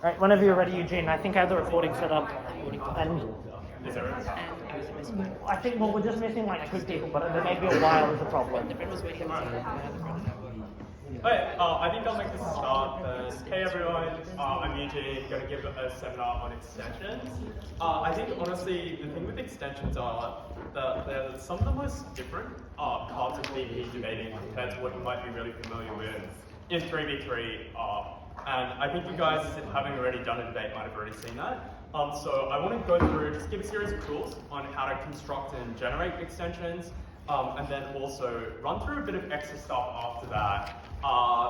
Right, whenever you're ready, Eugene. I think I have the recording set up. And I think, well, we're just missing like 2 people, but there may be a while is a problem. Okay, I think I'll make this a start. Hey everyone, I'm Eugene, going to give a seminar on extensions. I think honestly, the thing with extensions are that they're some of the most different parts of PvP debating compared to what you might be really familiar with in 3v3. And I think you guys, having already done a debate, might have already seen that. So I want to go through, just give a series of tools on how to construct and generate extensions, and then also run through a bit of extra stuff after that.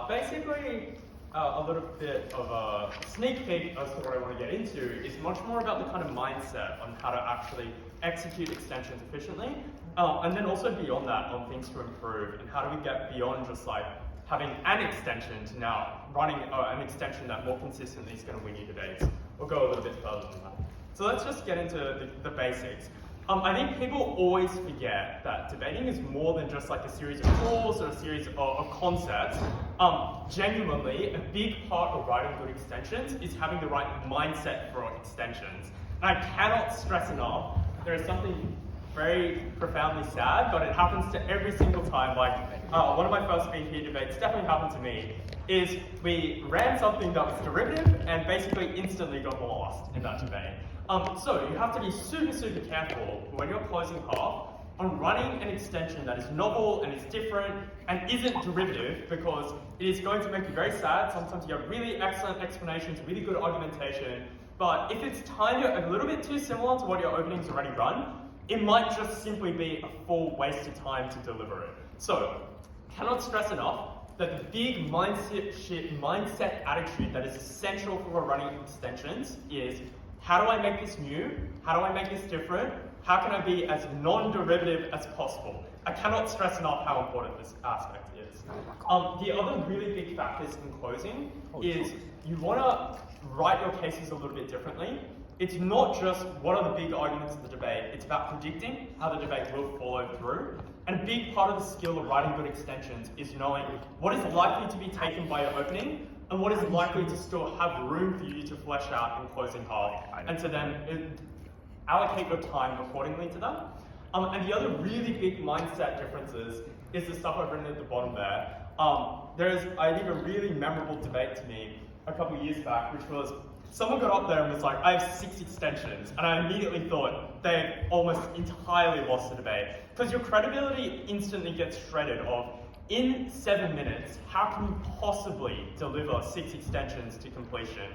Basically, a little bit of a sneak peek as to what I want to get into is much more about the kind of mindset on how to actually execute extensions efficiently, and then also beyond that on things to improve, and how do we get beyond just like having an extension to now running an extension that more consistently is going to win you debates. We'll go a little bit further than that. So let's just get into the basics. I think people always forget that debating is more than just like a series of tools or a series of concepts. Genuinely, a big part of writing good extensions is having the right mindset for extensions. And I cannot stress enough, there is something very profoundly sad, but it happens to every single time. Like one of my first PvP debates definitely happened to me, is we ran something that was derivative and basically instantly got lost in that debate. So you have to be super, super careful when you're closing half on running an extension that is novel and is different and isn't derivative, because it is going to make you very sad. Sometimes you have really excellent explanations, really good argumentation, but if it's timed a little bit too similar to what your openings already run, it might just simply be a full waste of time to deliver it. So, cannot stress enough that the big mindset attitude that is essential for running extensions is, how do I make this new? How do I make this different? How can I be as non-derivative as possible? I cannot stress enough how important this aspect is. The other really big factors in closing is you want to write your cases a little bit differently. It's not just what are the big arguments of the debate, it's about predicting how the debate will follow through. And a big part of the skill of writing good extensions is knowing what is likely to be taken by your opening and what is likely to still have room for you to flesh out in closing half, and to then allocate your time accordingly to that. And the other really big mindset differences is the stuff I've written at the bottom there. There's, I think, a really memorable debate to me a couple of years back, which was, someone got up there and was like, I have 6 extensions, and I immediately thought they almost entirely lost the debate. Because your credibility instantly gets shredded of, in 7 minutes, how can you possibly deliver 6 extensions to completion?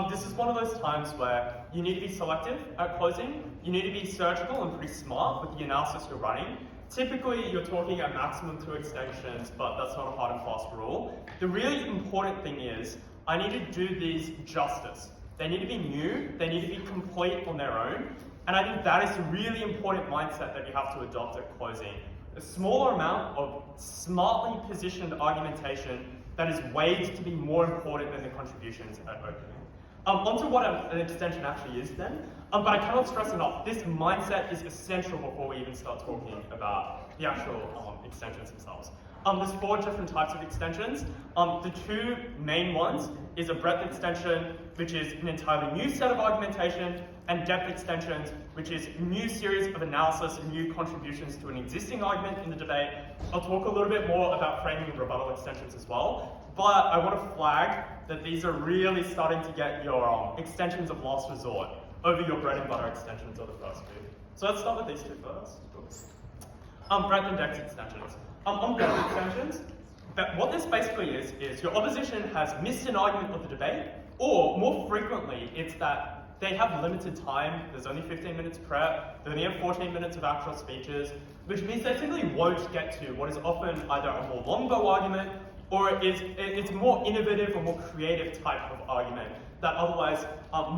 This is one of those times where you need to be selective at closing, you need to be surgical and pretty smart with the analysis you're running. Typically, you're talking at maximum 2 extensions, but that's not a hard and fast rule. The really important thing is, I need to do these justice. They need to be new, they need to be complete on their own, and I think that is a really important mindset that you have to adopt at closing. A smaller amount of smartly positioned argumentation that is weighed to be more important than the contributions at opening. Onto what an extension actually is then, but I cannot stress enough, this mindset is essential before we even start talking about the actual extensions themselves. There's 4 different types of extensions. The 2 main ones is a breadth extension, which is an entirely new set of argumentation, and depth extensions, which is a new series of analysis and new contributions to an existing argument in the debate. I'll talk a little bit more about framing and rebuttal extensions as well, but I want to flag that these are really starting to get your extensions of last resort over your bread and butter extensions of the first 2. So let's start with these 2 first. Breadth and depth extensions. On breadth extensions, what this basically is your opposition has missed an argument of the debate, or more frequently, it's that they have limited time. There's only 15 minutes prep, they only have 14 minutes of actual speeches, which means they simply won't get to what is often either a more longbow argument, or it's more innovative or more creative type of argument that otherwise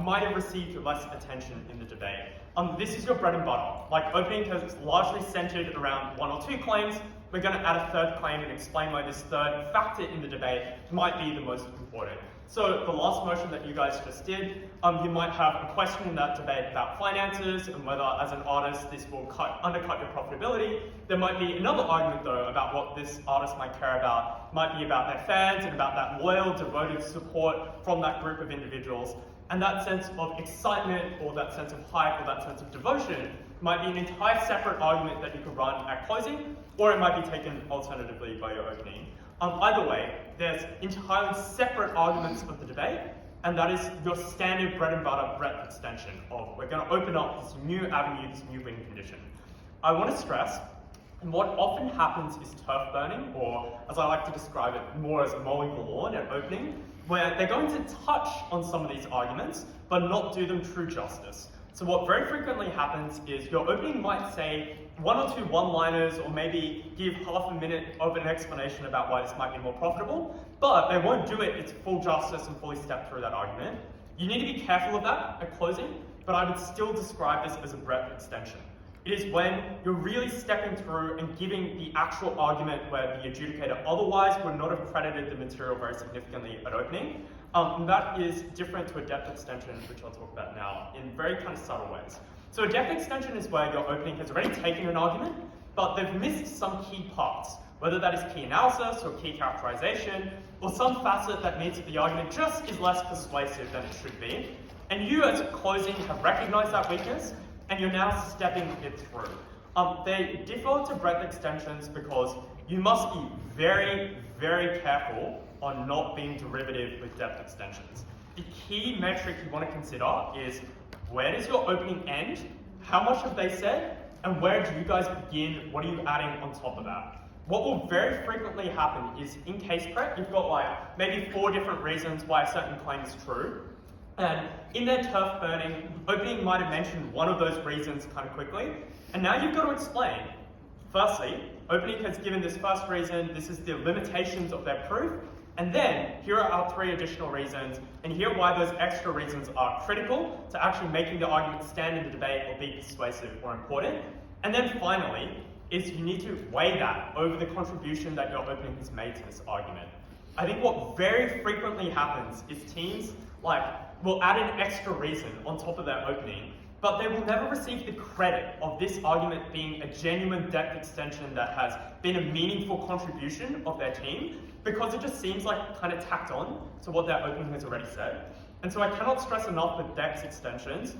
might have received less attention in the debate. This is your bread and butter. Like opening is largely centered around 1 or 2 claims. We're going to add a 3rd claim and explain why this 3rd factor in the debate might be the most important. So the last motion that you guys just did, you might have a question in that debate about finances and whether as an artist this will undercut your profitability. There might be another argument though about what this artist might care about. It might be about their fans and about that loyal, devoted support from that group of individuals. And that sense of excitement or that sense of hype or that sense of devotion might be an entire separate argument that you could run at closing, or it might be taken alternatively by your opening. Either way, there's entirely separate arguments of the debate, and that is your standard bread and butter breadth extension of we're going to open up this new avenue, this new win condition. I want to stress, and what often happens is turf burning, or as I like to describe it, more as mowing the lawn at opening, where they're going to touch on some of these arguments, but not do them true justice. So what very frequently happens is your opening might say one or two one-liners or maybe give half a minute of an explanation about why this might be more profitable, but they won't do it its full justice and fully step through that argument. You need to be careful of that at closing, but I would still describe this as a breadth extension. It is when you're really stepping through and giving the actual argument where the adjudicator otherwise would not have credited the material very significantly at opening. And that is different to a depth extension, which I'll talk about now, in very kind of subtle ways. So a depth extension is where your opening has already taken an argument, but they've missed some key parts, whether that is key analysis or key characterization, or some facet that means that the argument just is less persuasive than it should be. And you as closing have recognized that weakness, and you're now stepping it through. They differ to breadth extensions because you must be very, very careful on not being derivative with depth extensions. The key metric you want to consider is where does your opening end, how much have they said, and where do you guys begin, what are you adding on top of that? What will very frequently happen is in case prep, you've got like maybe 4 different reasons why a certain claim is true. And in their turf burning, opening might have mentioned one of those reasons kind of quickly. And now you've got to explain. Firstly, opening has given this first reason, this is the limitations of their proof. And then here are our 3 additional reasons, and here are why those extra reasons are critical to actually making the argument stand in the debate or be persuasive or important. And then finally, is you need to weigh that over the contribution that your opening has made to this argument. I think what very frequently happens is teams will add an extra reason on top of their opening, but they will never receive the credit of this argument being a genuine depth extension that has been a meaningful contribution of their team, because it just seems like kind of tacked on to what their opening has already said. And so I cannot stress enough with depth extensions,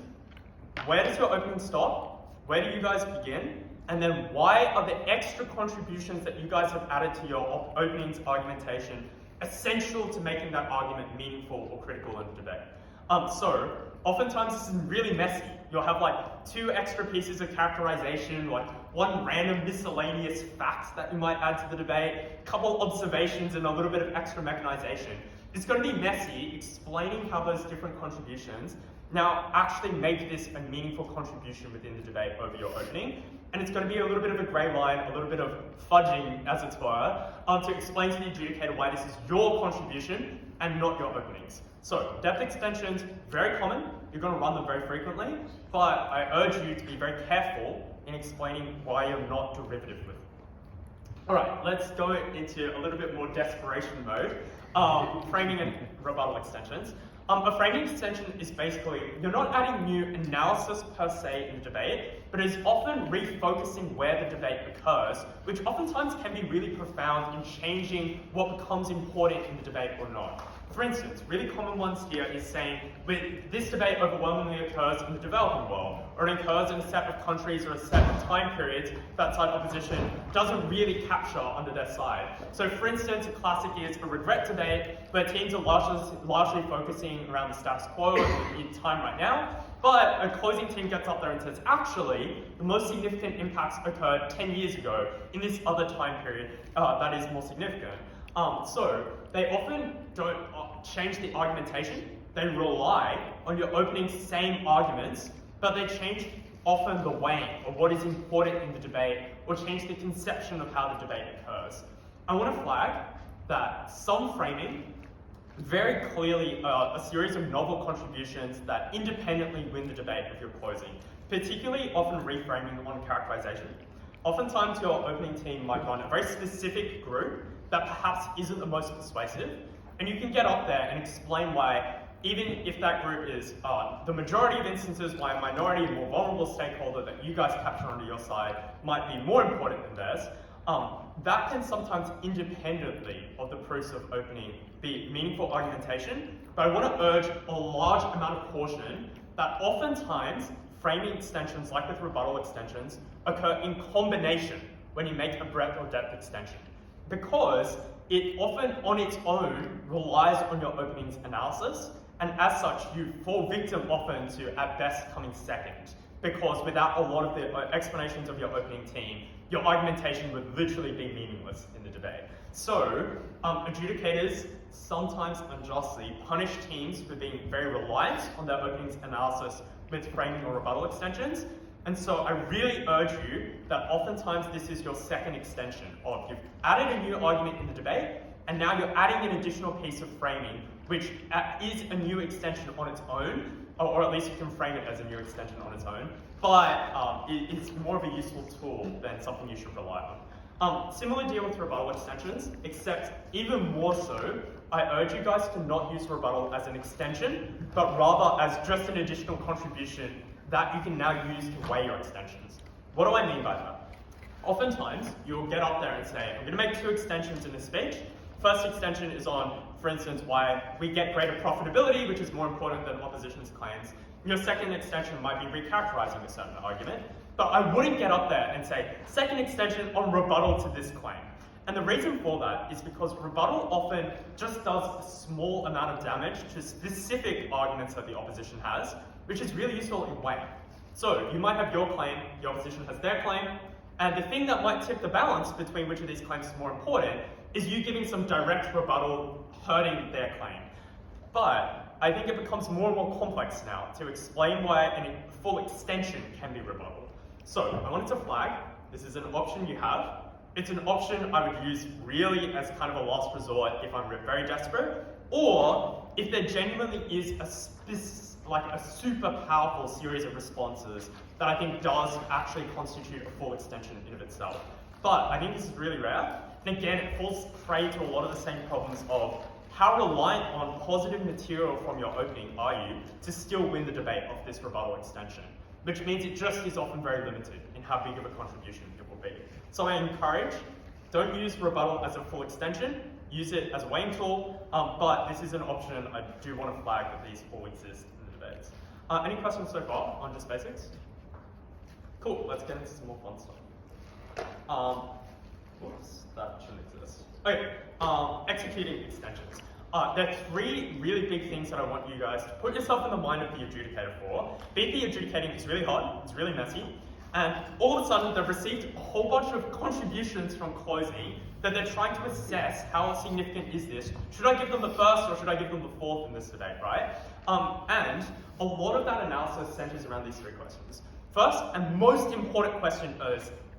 where does your opening stop? Where do you guys begin? And then why are the extra contributions that you guys have added to your opening's argumentation essential to making that argument meaningful or critical in the debate? So oftentimes this is really messy. You'll have like 2 extra pieces of characterization, like 1 random miscellaneous fact that you might add to the debate, a couple observations and a little bit of extra mechanization. It's going to be messy explaining how those different contributions now actually make this a meaningful contribution within the debate over your opening. And it's going to be a little bit of a grey line, a little bit of fudging, as it were, to explain to the adjudicator why this is your contribution and not your openings. So, depth extensions, very common, you're going to run them very frequently, but I urge you to be very careful in explaining why you're not derivative with them. Alright, let's go into a little bit more desperation mode, framing and rebuttal extensions. A framing extension is basically, you're not adding new analysis per se in the debate, but is often refocusing where the debate occurs, which oftentimes can be really profound in changing what becomes important in the debate or not. For instance, really common ones here is saying, this debate overwhelmingly occurs in the developing world, or it occurs in a set of countries or a set of time periods that side opposition doesn't really capture under their side. So for instance, a classic is a regret debate, where teams are largely focusing around the status quo in time right now, but a closing team gets up there and says, actually, the most significant impacts occurred 10 years ago in this other time period that is more significant. So they often don't change the argumentation, they rely on your opening same arguments, but they change often the weighing of what is important in the debate or change the conception of how the debate occurs. I want to flag that some framing very clearly a series of novel contributions that independently win the debate of your closing, particularly often reframing on characterization. Oftentimes your opening team might go on a very specific group that perhaps isn't the most persuasive, And you can get up there and explain why, even if that group is the majority of instances why a minority and more vulnerable stakeholder that you guys capture onto your side might be more important than theirs, that can sometimes independently of the process of opening be meaningful argumentation. But I want to urge a large amount of caution that oftentimes framing extensions, like with rebuttal extensions, occur in combination when you make a breadth or depth extension, because it often on its own relies on your openings analysis, and as such you fall victim often to at best coming second, because without a lot of the explanations of your opening team, your argumentation would literally be meaningless in the debate. So adjudicators sometimes unjustly punish teams for being very reliant on their openings analysis with framing or rebuttal extensions. And so I really urge you that oftentimes this is your second extension of you've added a new argument in the debate, and now you're adding an additional piece of framing, which is a new extension on its own, or at least you can frame it as a new extension on its own, but it's more of a useful tool than something you should rely on. Similarly deal with rebuttal extensions, except even more so, I urge you guys to not use rebuttal as an extension, but rather as just an additional contribution that you can now use to weigh your extensions. What do I mean by that? Oftentimes, you'll get up there and say, I'm going to make 2 extensions in this speech. First extension is on, for instance, why we get greater profitability, which is more important than opposition's claims. Your second extension might be recharacterizing a certain argument, but I wouldn't get up there and say, second extension on rebuttal to this claim. And the reason for that is because rebuttal often just does a small amount of damage to specific arguments that the opposition has, which is really useful in weighing. So you might have your claim, the opposition has their claim, and the thing that might tip the balance between which of these claims is more important is you giving some direct rebuttal hurting their claim. But I think it becomes more and more complex now to explain why a full extension can be rebuttal. So I wanted to flag, this is an option you have. It's an option I would use really as kind of a last resort if I'm very desperate, or if there genuinely is a super powerful series of responses that I think does actually constitute a full extension in of itself. But I think this is really rare, and again, it falls prey to a lot of the same problems of how reliant on positive material from your opening are you to still win the debate of this rebuttal extension, which means it just is often very limited in how big of a contribution it will be. So I encourage, don't use rebuttal as a full extension, use it as a weighing tool, but this is an option I do want to flag that these all exist in the debates. Any questions so far on just basics? Cool, let's get into some more fun stuff. Whoops, that shouldn't exist. Okay, executing extensions. There are 3 really big things that I want you guys to put yourself in the mind of the adjudicator for. BP adjudicating is really hard, it's really messy, and all of a sudden they've received a whole bunch of contributions from closing that they're trying to assess how significant is this. Should I give them the first or should I give them the fourth in this debate, right? And a lot of that analysis centers around these 3 questions. First and most important question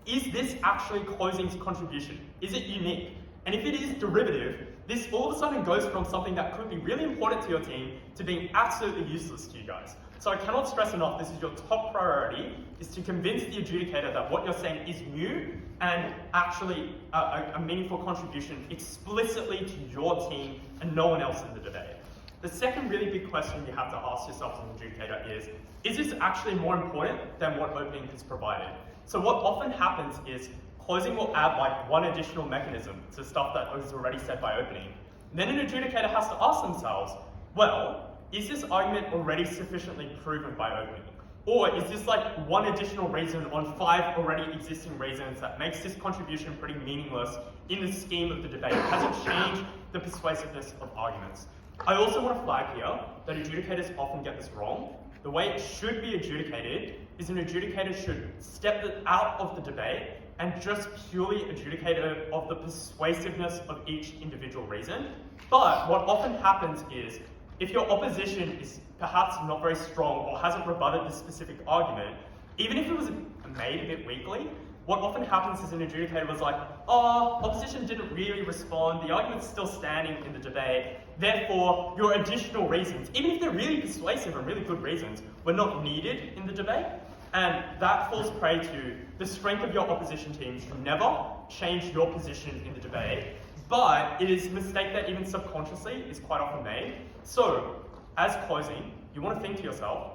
is this actually closing's contribution? Is it unique? And if it is derivative, this all of a sudden goes from something that could be really important to your team to being absolutely useless to you guys. So I cannot stress enough, this is your top priority, is to convince the adjudicator that what you're saying is new and actually a meaningful contribution explicitly to your team and no one else in the debate. The second really big question you have to ask yourself as an adjudicator is this actually more important than what opening has provided? So what often happens is closing will add like one additional mechanism to stuff that was already said by opening. Then an adjudicator has to ask themselves, well, is this argument already sufficiently proven by opening? Or is this like one additional reason on 5 already existing reasons that makes this contribution pretty meaningless in the scheme of the debate? Has it changed the persuasiveness of arguments? I also want to flag here that adjudicators often get this wrong. The way it should be adjudicated is an adjudicator should step out of the debate and just purely adjudicate of the persuasiveness of each individual reason. But what often happens is, if your opposition is perhaps not very strong or hasn't rebutted this specific argument, even if it was made a bit weakly, what often happens is an adjudicator was like, oh, opposition didn't really respond, the argument's still standing in the debate, therefore your additional reasons, even if they're really persuasive and really good reasons, were not needed in the debate. And that falls prey to the strength of your opposition team to never change your position in the debate but it is a mistake that even subconsciously is quite often made. So, as closing, you want to think to yourself,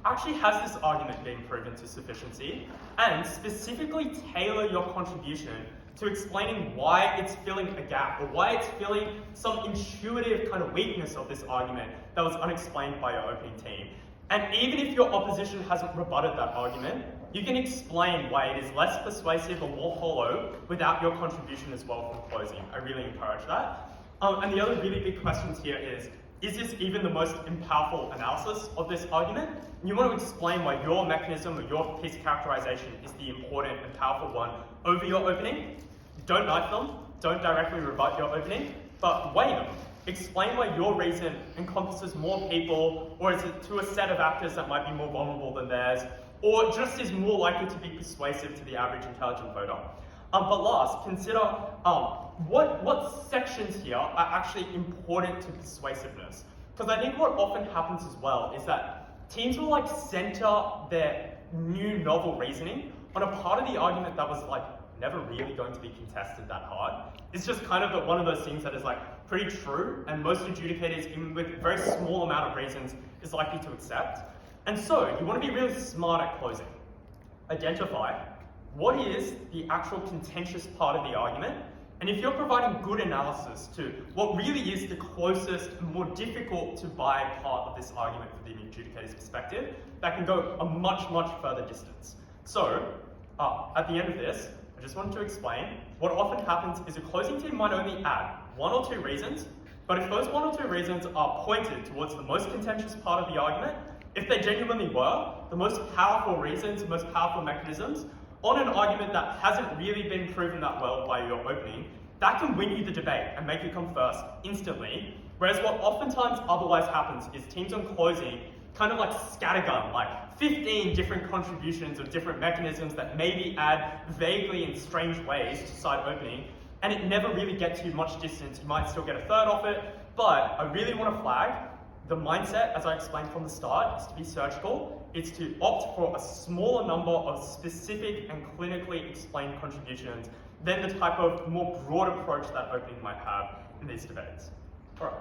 actually has this argument been proven to sufficiency? And specifically tailor your contribution to explaining why it's filling a gap, or why it's filling some intuitive kind of weakness of this argument that was unexplained by your opening team. And even if your opposition hasn't rebutted that argument, you can explain why it is less persuasive or more hollow without your contribution as well from closing. I really encourage that. And the other really big questions here is this even the most powerful analysis of this argument? And you want to explain why your mechanism or your piece of characterization is the important and powerful one over your opening. Don't knife them, don't directly rebut your opening, but weigh them. Explain why your reason encompasses more people, or is it to a set of actors that might be more vulnerable than theirs, or just is more likely to be persuasive to the average intelligent voter. But last, consider what sections here are actually important to persuasiveness. Because I think what often happens as well is that teams will like center their new novel reasoning on a part of the argument that was like never really going to be contested that hard. It's just kind of one of those things that is like pretty true, and most adjudicators, even with a very small amount of reasons, is likely to accept. And so you want to be really smart at closing. Identify what is the actual contentious part of the argument, and if you're providing good analysis to what really is the closest, more difficult to buy part of this argument for the adjudicator's perspective, that can go a much, much further distance. So, at the end of this, I just wanted to explain what often happens is a closing team might only add 1 or 2 reasons, but if those 1 or 2 reasons are pointed towards the most contentious part of the argument, if they genuinely were the most powerful reasons, the most powerful mechanisms, on an argument that hasn't really been proven that well by your opening, that can win you the debate and make you come first instantly. Whereas what oftentimes otherwise happens is teams on closing kind of like scattergun, like 15 different contributions of different mechanisms that maybe add vaguely in strange ways to side opening, and it never really gets you much distance. You might still get a third off it, but I really want to flag the mindset, as I explained from the start, is to be surgical. It's to opt for a smaller number of specific and clinically explained contributions than the type of more broad approach that opening might have in these debates. All right.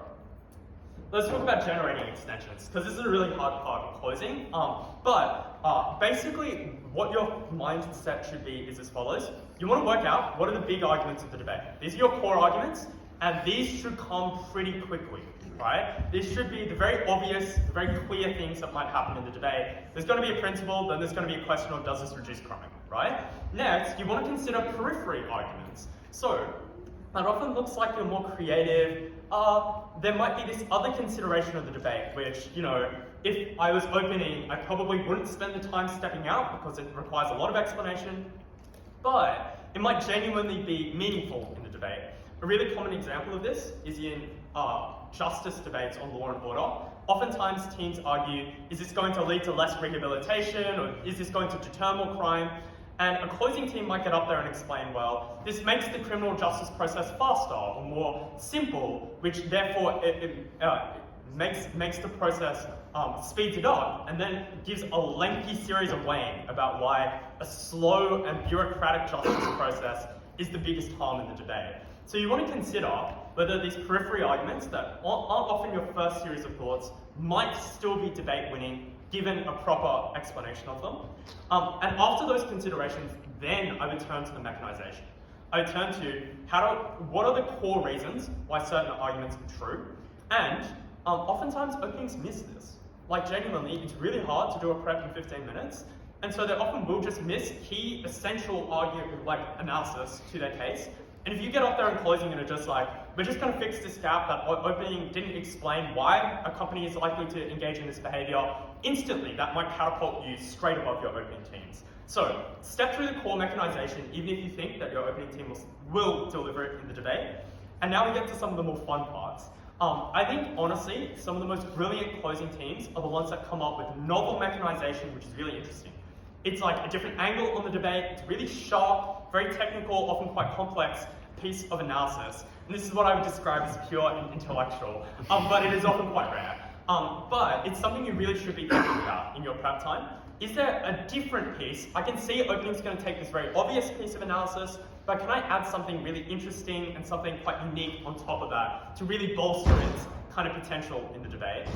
Let's talk about generating extensions, because this is a really hard part of closing. Basically, what your mindset should be is as follows. You want to work out what are the big arguments of the debate. These are your core arguments, and these should come pretty quickly, right? These should be the very obvious, the very clear things that might happen in the debate. There's going to be a principle, then there's going to be a question of does this reduce crime, right? Next, you want to consider periphery arguments. So, that often looks like you're more creative. There might be this other consideration of the debate, which, you know, if I was opening, I probably wouldn't spend the time stepping out because it requires a lot of explanation, but it might genuinely be meaningful in the debate. A really common example of this is in justice debates on law and order. Oftentimes teams argue, is this going to lead to less rehabilitation, or is this going to deter more crime? And a closing team might get up there and explain, well, this makes the criminal justice process faster or more simple, which therefore makes the process, speeds it up, and then gives a lengthy series of weighing about why a slow and bureaucratic justice process is the biggest harm in the debate. So you want to consider whether these periphery arguments that aren't often your first series of thoughts might still be debate winning given a proper explanation of them. And after those considerations, then I would turn to the mechanization. I would turn to what are the core reasons why certain arguments are true, and oftentimes openings miss this. Like genuinely, it's really hard to do a prep in 15 minutes, and so they often will just miss key essential analysis to their case. And if you get up there in closing and are just like, we're just going to fix this gap that opening didn't explain why a company is likely to engage in this behavior, instantly that might catapult you straight above your opening teams. So step through the core mechanization, even if you think that your opening team will deliver it in the debate. And now we get to some of the more fun parts. I think, honestly, some of the most brilliant closing teams are the ones that come up with novel mechanization, which is really interesting. It's like a different angle on the debate, it's really sharp, very technical, often quite complex piece of analysis. And this is what I would describe as pure and intellectual, but it is often quite rare. But it's something you really should be thinking about in your prep time. Is there a different piece? I can see opening's going to take this very obvious piece of analysis, but can I add something really interesting and something quite unique on top of that to really bolster its kind of potential in the debate?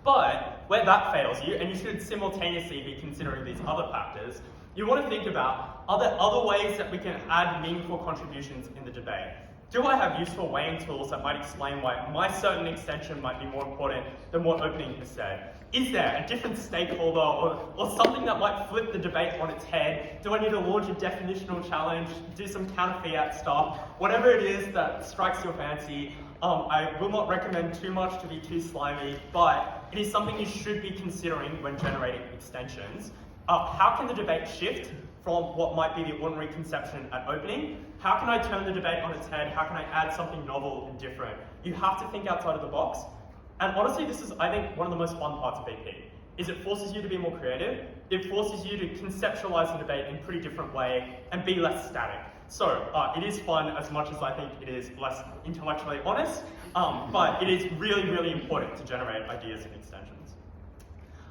But where that fails you, and you should simultaneously be considering these other factors, you want to think about, are there other ways that we can add meaningful contributions in the debate? Do I have useful weighing tools that might explain why my certain extension might be more important than what opening has said? Is there a different stakeholder or something that might flip the debate on its head? Do I need to launch a definitional challenge, do some counter-fiat stuff? Whatever it is that strikes your fancy, I will not recommend too much to be too slimy, but it is something you should be considering when generating extensions. How can the debate shift from what might be the ordinary conception at opening? How can I turn the debate on its head? How can I add something novel and different? You have to think outside of the box. And honestly, this is, I think, one of the most fun parts of BP, is it forces you to be more creative. It forces you to conceptualize the debate in a pretty different way and be less static. So it is fun as much as I think it is less intellectually honest, but it is really, really important to generate ideas and extensions.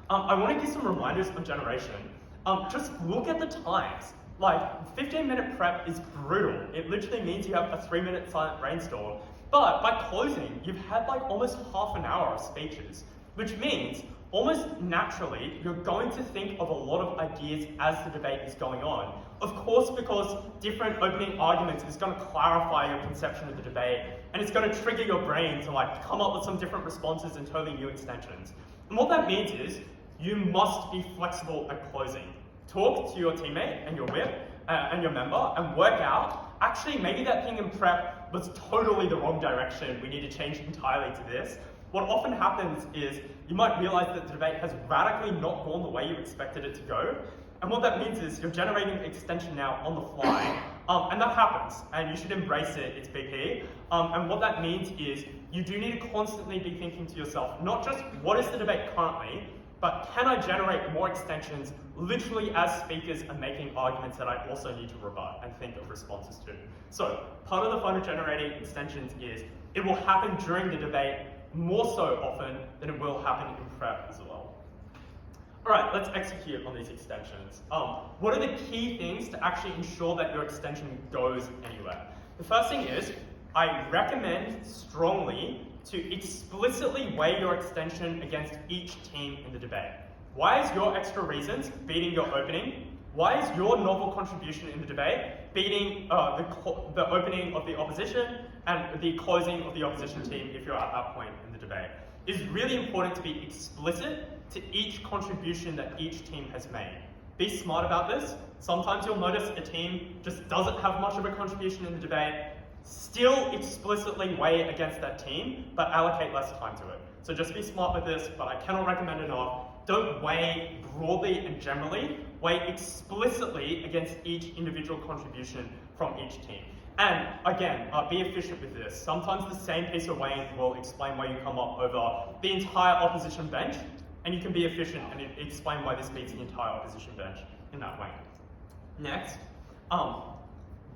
I want to give some reminders on generation. Just look at the times. Like, 15-minute prep is brutal. It literally means you have a 3-minute silent brainstorm. But by closing, you've had like almost half an hour of speeches, which means almost naturally, you're going to think of a lot of ideas as the debate is going on. Of course, because different opening arguments is going to clarify your conception of the debate, and it's going to trigger your brain to like come up with some different responses and totally new extensions. And what that means is, you must be flexible at closing. Talk to your teammate and your whip and your member and work out, actually maybe that thing in prep was totally the wrong direction, we need to change entirely to this. What often happens is you might realize that the debate has radically not gone the way you expected it to go. And what that means is you're generating extension now on the fly. And that happens, and you should embrace it, it's BP. And what that means is you do need to constantly be thinking to yourself, not just what is the debate currently, but can I generate more extensions literally as speakers are making arguments that I also need to rebut and think of responses to? So part of the fun of generating extensions is it will happen during the debate more so often than it will happen in prep as well. All right, let's execute on these extensions. What are the key things to actually ensure that your extension goes anywhere? The first thing is, I recommend strongly to explicitly weigh your extension against each team in the debate. Why is your extra reasons beating your opening? Why is your novel contribution in the debate beating the opening of the opposition and the closing of the opposition team if you're at that point in the debate? It's really important to be explicit to each contribution that each team has made. Be smart about this. Sometimes you'll notice a team just doesn't have much of a contribution in the debate. Still explicitly weigh against that team, but allocate less time to it. So just be smart with this, but I cannot recommend enough. Don't weigh broadly and generally, weigh explicitly against each individual contribution from each team. And again, be efficient with this. Sometimes the same piece of weighing will explain why you come up over the entire opposition bench, and you can be efficient and explain why this beats the entire opposition bench in that way. Next,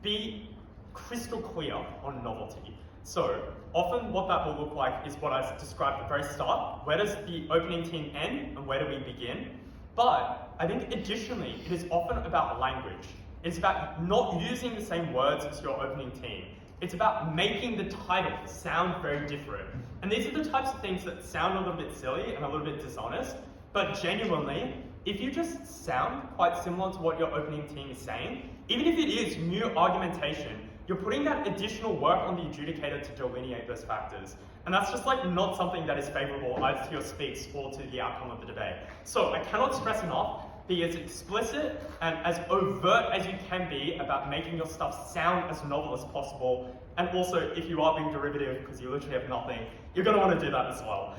be crystal clear on novelty. So often what that will look like is what I described at the very start. Where does the opening team end and where do we begin? But I think additionally, it is often about language. It's about not using the same words as your opening team. It's about making the title sound very different. And these are the types of things that sound a little bit silly and a little bit dishonest, but genuinely, if you just sound quite similar to what your opening team is saying, even if it is new argumentation, you're putting that additional work on the adjudicator to delineate those factors. And that's just like not something that is favorable either to your speech or to the outcome of the debate. So I cannot stress enough, be as explicit and as overt as you can be about making your stuff sound as novel as possible. And also, if you are being derivative because you literally have nothing, you're gonna wanna do that as well.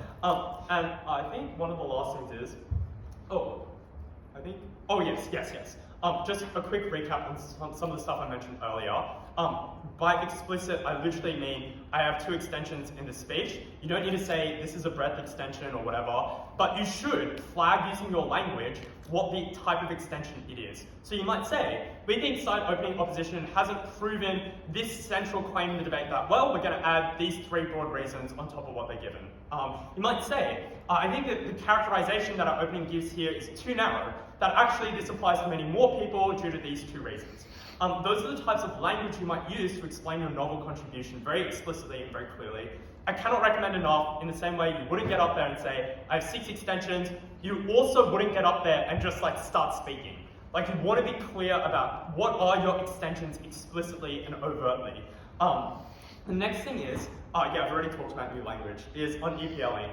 And I think one of the last things is, yes. Just a quick recap on some of the stuff I mentioned earlier. By explicit, I literally mean I have two extensions in the speech. You don't need to say this is a breadth extension or whatever, but you should flag using your language what the type of extension it is. So you might say, we think side opening opposition hasn't proven this central claim in the debate that well, we're going to add these three broad reasons on top of what they're given. You might say, I think that the characterization that our opening gives here is too narrow, that actually this applies to many more people due to these two reasons. Those are the types of language you might use to explain your novel contribution very explicitly and very clearly. I cannot recommend enough. In the same way you wouldn't get up there and say, I have 6 extensions, you also wouldn't get up there and just like start speaking. Like, you want to be clear about what are your extensions explicitly and overtly. The next thing is, yeah, I've already talked about new language, is on EPLing.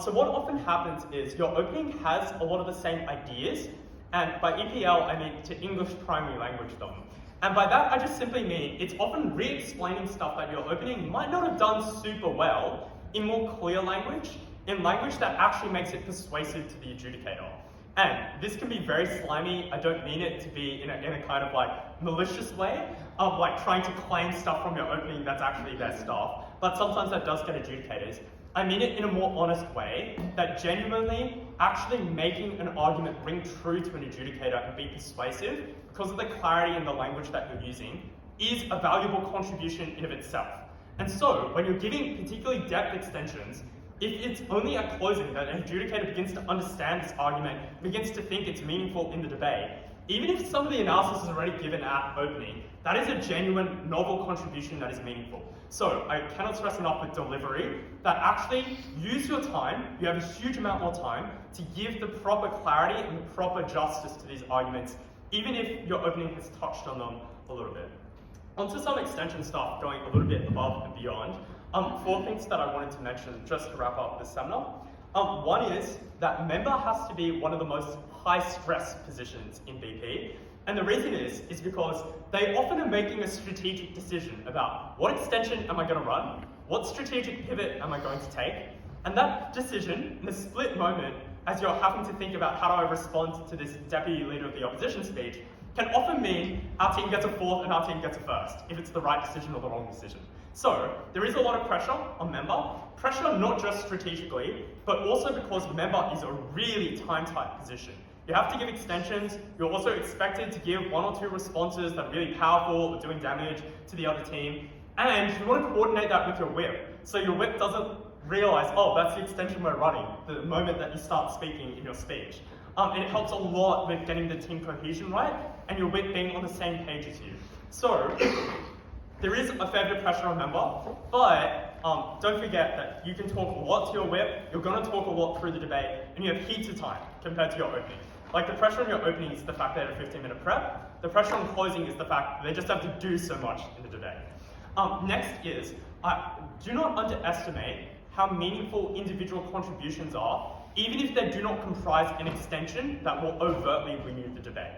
So what often happens is your opening has a lot of the same ideas, and by EPL I mean to English primary language them. And by that I just simply mean it's often re-explaining stuff that your opening might not have done super well in more clear language, in language that actually makes it persuasive to the adjudicator. And this can be very slimy. I don't mean it to be in a kind of like malicious way of like trying to claim stuff from your opening that's actually their stuff, but sometimes that does get adjudicators. I mean it in a more honest way, that genuinely actually making an argument ring true to an adjudicator and be persuasive because of the clarity in the language that you're using is a valuable contribution in of itself. And so when you're giving particularly depth extensions, if it's only at closing that an adjudicator begins to understand this argument, begins to think it's meaningful in the debate, even if some of the analysis is already given at opening, that is a genuine, novel contribution that is meaningful. So I cannot stress enough with delivery that actually use your time, you have a huge amount more time, to give the proper clarity and the proper justice to these arguments, even if your opening has touched on them a little bit. Onto some extension stuff going a little bit above and beyond. 4 things that I wanted to mention just to wrap up this seminar. One is that member has to be one of the most high stress positions in BP. And the reason is because they often are making a strategic decision about what extension am I going to run, what strategic pivot am I going to take, and that decision in a split moment as you're having to think about how do I respond to this deputy leader of the opposition speech can often mean our team gets a 4th and our team gets a 1st, if it's the right decision or the wrong decision. So there is a lot of pressure on member, pressure not just strategically, but also because member is a really time-tight position. You have to give extensions, you're also expected to give 1 or 2 responses that are really powerful or doing damage to the other team, and you want to coordinate that with your whip, so your whip doesn't realize, oh, that's the extension we're running, the moment that you start speaking in your speech. And it helps a lot with getting the team cohesion right, and your whip being on the same page as you. So, there is a fair bit of pressure on member, but don't forget that you can talk a lot to your whip, you're going to talk a lot through the debate, and you have heaps of time compared to your opening. Like, the pressure on your opening is the fact they have a 15-minute prep, the pressure on closing is the fact that they just have to do so much in the debate. Next is, do not underestimate how meaningful individual contributions are, even if they do not comprise an extension that will overtly win you the debate.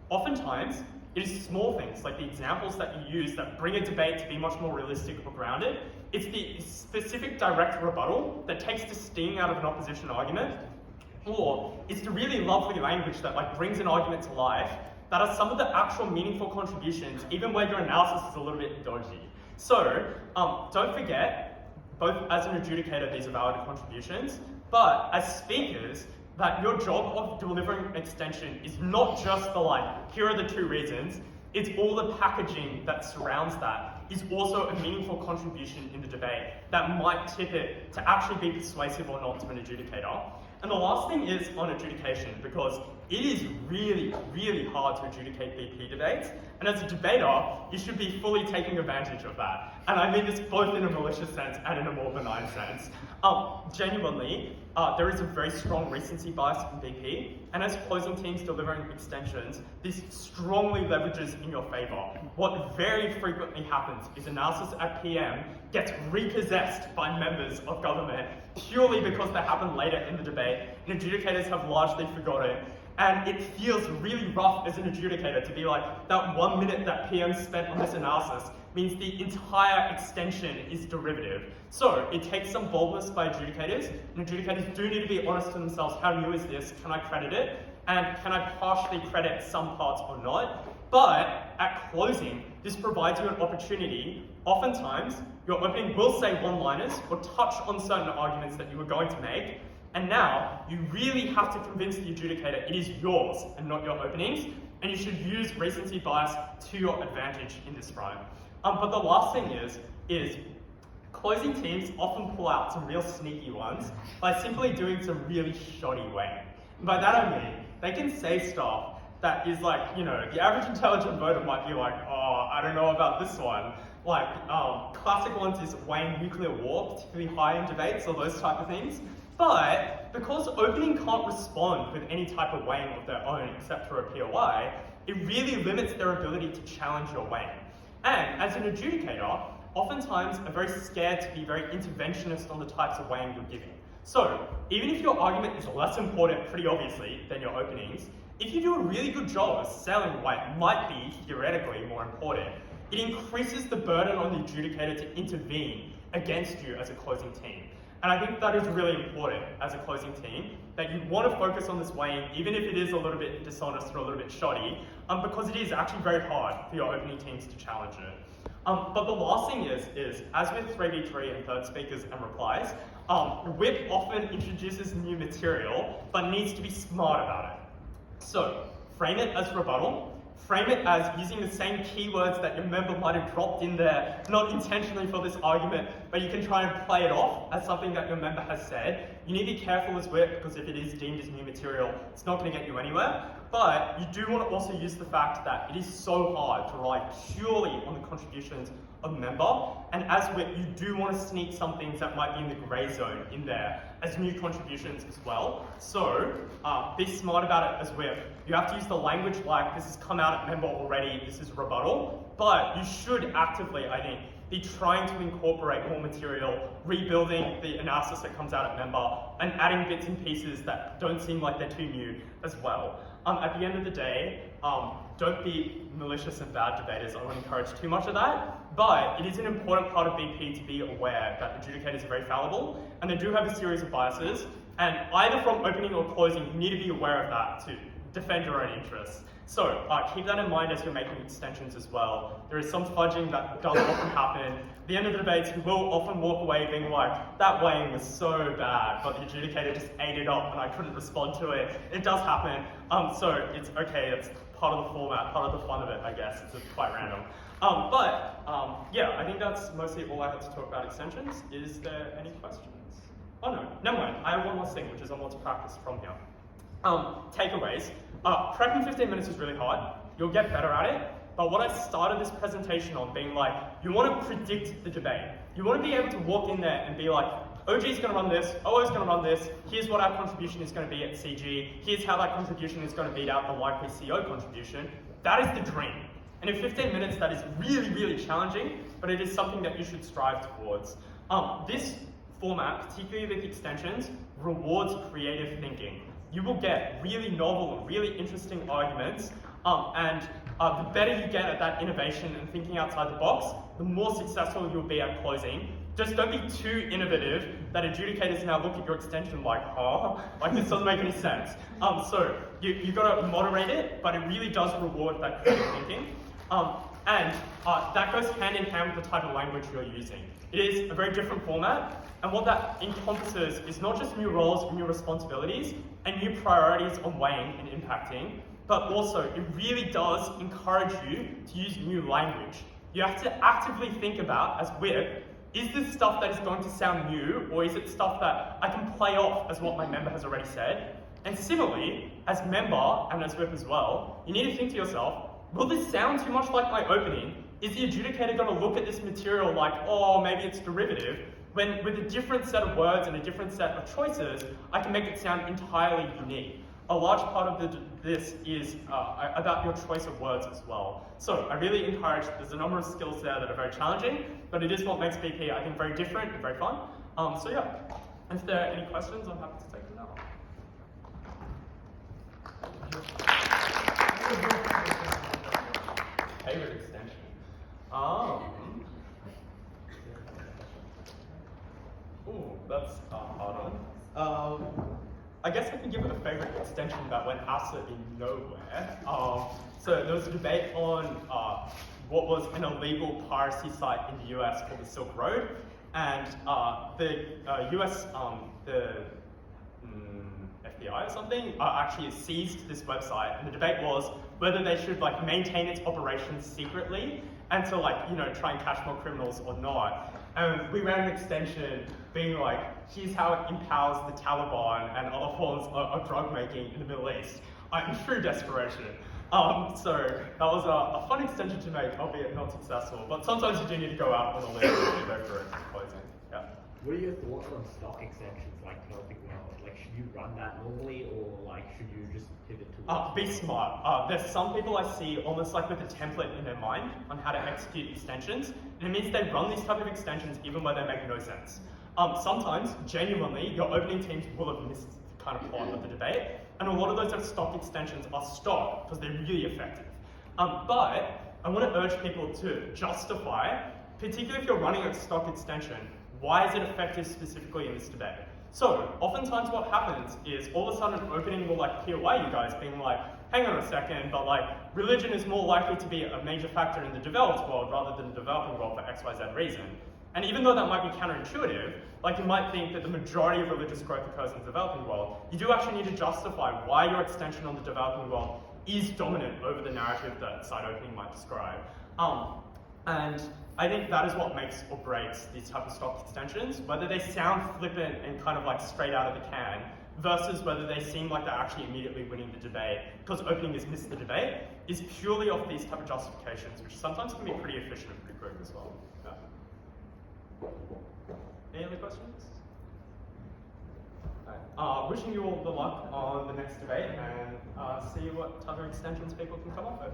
Oftentimes, it is small things, like the examples that you use that bring a debate to be much more realistic or grounded. It's the specific direct rebuttal that takes the sting out of an opposition argument, or it's the really lovely language that like brings an argument to life that are some of the actual meaningful contributions, even where your analysis is a little bit dodgy. So, don't forget, both as an adjudicator, these are valid contributions, but as speakers, that your job of delivering an extension is not just the like, here are the 2 reasons, it's all the packaging that surrounds that is also a meaningful contribution in the debate that might tip it to actually be persuasive or not to an adjudicator. And the last thing is on adjudication, because it is really, really hard to adjudicate BP debates, and as a debater, you should be fully taking advantage of that. And I mean this both in a malicious sense and in a more benign sense. Genuinely, there is a very strong recency bias in BP, and as closing teams delivering extensions, this strongly leverages in your favor. What very frequently happens is analysis at PM gets repossessed by members of government purely because they happen later in the debate, and adjudicators have largely forgotten. And it feels really rough as an adjudicator to be like, that 1 minute that PM spent on this analysis means the entire extension is derivative. So it takes some boldness by adjudicators, and adjudicators do need to be honest to themselves, how new is this, can I credit it, and can I partially credit some parts or not? But at closing, this provides you an opportunity. Oftentimes, your opening will say one-liners or touch on certain arguments that you were going to make, and now you really have to convince the adjudicator it is yours and not your openings, and you should use recency bias to your advantage in this front. But the last thing is closing teams often pull out some real sneaky ones by simply doing some really shoddy way. And by that I mean, they can say stuff that is like, you know, the average intelligent voter might be like, oh, I don't know about this one. Like, classic ones is weighing nuclear war, particularly high in debates or those type of things. But because opening can't respond with any type of weighing of their own except for a POI, it really limits their ability to challenge your weighing. And as an adjudicator, oftentimes are very scared to be very interventionist on the types of weighing you're giving. So, even if your argument is less important, pretty obviously, than your openings, if you do a really good job of selling why it might be theoretically more important, it increases the burden on the adjudicator to intervene against you as a closing team. And I think that is really important as a closing team, that you want to focus on this weighing, even if it is a little bit dishonest or a little bit shoddy, because it is actually very hard for your opening teams to challenge it. But the last thing is as with 3v3 and third speakers and replies, WHIP often introduces new material, but needs to be smart about it. So, frame it as rebuttal, frame it as using the same keywords that your member might have dropped in there, not intentionally for this argument, but you can try and play it off as something that your member has said. You need to be careful as WHIP, because if it is deemed as new material, it's not going to get you anywhere. But you do want to also use the fact that it is so hard to rely purely on the contributions of member, and as WHIP, you do want to sneak some things that might be in the grey zone in there as new contributions as well. So be smart about it as WHIP. You have to use the language like this has come out at member already, this is rebuttal, but you should actively, I think, be trying to incorporate more material, rebuilding the analysis that comes out at member, and adding bits and pieces that don't seem like they're too new as well. At the end of the day, don't be malicious and bad debaters. I won't encourage too much of that, but it is an important part of BP to be aware that adjudicators are very fallible, and they do have a series of biases, and either from opening or closing, you need to be aware of that to defend your own interests. So keep that in mind as you're making extensions as well. There is some fudging that does often happen. At the end of the debates, you will often walk away being like, that weighing was so bad, but the adjudicator just ate it up and I couldn't respond to it. It does happen. So it's okay, it's part of the format, part of the fun of it, I guess. It's just quite random. Yeah, I think that's mostly all I had to talk about extensions. Is there any questions? Oh no, never mind. I have one more thing, which is on what to practice from here. Takeaways. Prepping 15 minutes is really hard. You'll get better at it. But what I started this presentation on being like, you want to predict the debate. You want to be able to walk in there and be like, OG is going to run this, OO is going to run this, here's what our contribution is going to be at CG, here's how that contribution is going to beat out the likely CO contribution. That is the dream. And in 15 minutes, that is really, really challenging, but it is something that you should strive towards. This format, particularly with extensions, rewards creative thinking. You will get really novel and really interesting arguments, and the better you get at that innovation and thinking outside the box, the more successful you'll be at closing. Just don't be too innovative that adjudicators now look at your extension like, oh, like this doesn't make any sense. So you've got to moderate it, but it really does reward that creative thinking. And that goes hand in hand with the type of language you're using. It is a very different format, and what that encompasses is not just new roles and new responsibilities and new priorities on weighing and impacting, but also it really does encourage you to use new language. You have to actively think about, as WHIP, is this stuff that is going to sound new, or is it stuff that I can play off as what my member has already said? And similarly, as member and as WHIP as well, you need to think to yourself, will this sound too much like my opening? Is the adjudicator going to look at this material like, oh, maybe it's derivative? When with a different set of words and a different set of choices, I can make it sound entirely unique. A large part of this is about your choice of words as well. So I really encourage, there's a number of skills there that are very challenging, but it is what makes BP, I think, very different and very fun. So yeah, if there are any questions, I'm happy to take them now. Favorite extension? Ooh, that's a hard one. I guess I can give it a favorite extension that went absolutely nowhere. So there was a debate on what was an illegal piracy site in the US called the Silk Road, and the US, the FBI or something, actually seized this website, and the debate was whether they should like maintain its operations secretly and to like, you know, try and catch more criminals or not. And we ran an extension being like, here's how it empowers the Taliban and other forms of drug making in the Middle East. In true desperation. So that was a fun extension to make, albeit not successful. But sometimes you do need to go out on a limb to go for it in closing. Yeah. What are your thoughts on stock extensions, like helping out? Like, should you run that normally, or like should you just pivot to? Be smart. There's some people I see almost like with a template in their mind on how to execute extensions, and it means they run these type of extensions even where they make no sense. Sometimes, genuinely, your opening teams will have missed kind of part of the debate, and a lot of those stock extensions are stock because they're really effective. But I want to urge people to justify, particularly if you're running a stock extension, why is it effective specifically in this debate? So, oftentimes what happens is all of a sudden an opening will like peel away you guys, being like, hang on a second, but like religion is more likely to be a major factor in the developed world rather than the developing world for XYZ reason. And even though that might be counterintuitive, like you might think that the majority of religious growth occurs in the developing world, you do actually need to justify why your extension on the developing world is dominant over the narrative that side opening might describe. And I think that is what makes or breaks these type of stock extensions, whether they sound flippant and kind of like straight out of the can, versus whether they seem like they're actually immediately winning the debate because opening has missed the debate, is purely off these type of justifications, which sometimes can be pretty efficient and pretty quick as well. Yeah. Any other questions? Right. Wishing you all the luck on the next debate and see what type of extensions people can come up with.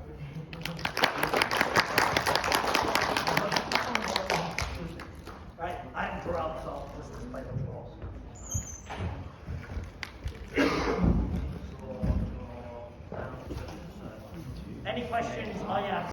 Right, I'm corrupt, so this is my rules. Any questions? Oh yeah.